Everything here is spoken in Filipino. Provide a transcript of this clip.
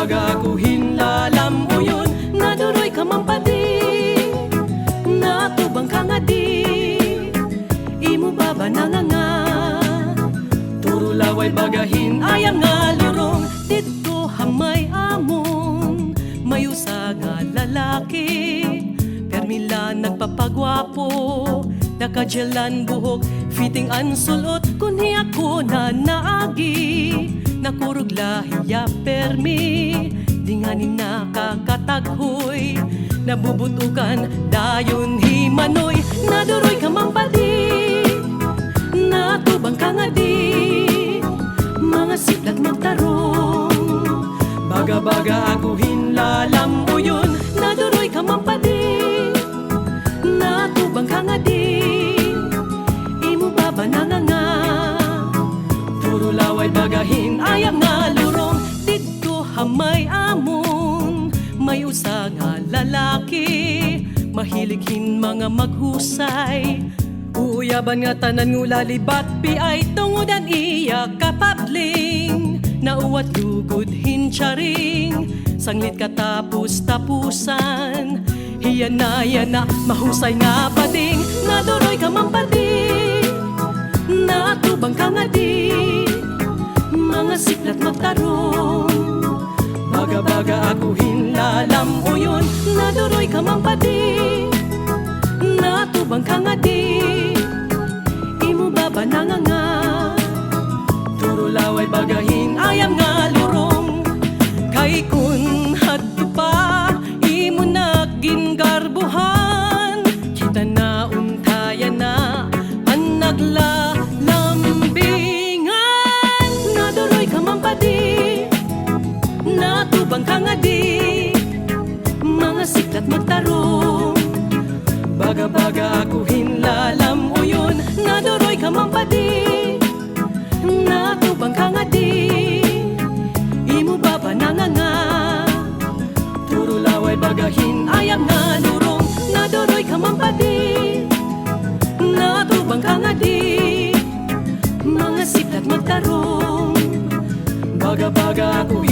Baga-baga ako hinlalam o yun, naduroy ka mampadi, natubang ka nga di, imo baba nga turo laway bagahin ayam nga lurong, dito hamay amon, mayusa nga lalaki, permila nagpapagwapo, nakadyalan buhok, fitting ang sulot, kunhi ako na naagi, nakurog lahiya permi, di nga ni nakakataghoy, nabubutukan dayon himanoy, naduroy ka mampadi, natubang ka nga di, mga siplat magtarong, baga-baga ako hinlalam o yun, naduroy ka mampadi, natubang ka nga di, imo baba nga turo laway bagahin ayam nga lurong, dito hamay amon, may usa nga lalaki, mahilighin mga maghusay, uyaban nga tanan ngula libat pi ay tungudan iya kapabling, nauwat lugod hincharing, sanglit katapos tapusan, hiyan na mahusay nga bading, naduroy ka mampadi, natubang ka nga di, mga siklat magtarong, baga-baga ako hinlalam o yun, naduroy ka mampadi, natubang ka nga di, imo baba nga turo laway bagahin ayam nga lurong, kay kun hadto pa imo naggingarbuhan, kita na untaya na ang naglalambingan, naduroy ka mampadi, natubang ka nga di, mga siklat magtarong, baga-baga ako hinlalam o yun, naduroy ka mampadi, natubang ka nga di, imo baba nga turo laway bagahin ayam nga lurong, naduroy ka mampadi, natubang ka nga di, mga siplat magtarong, baga-baga ako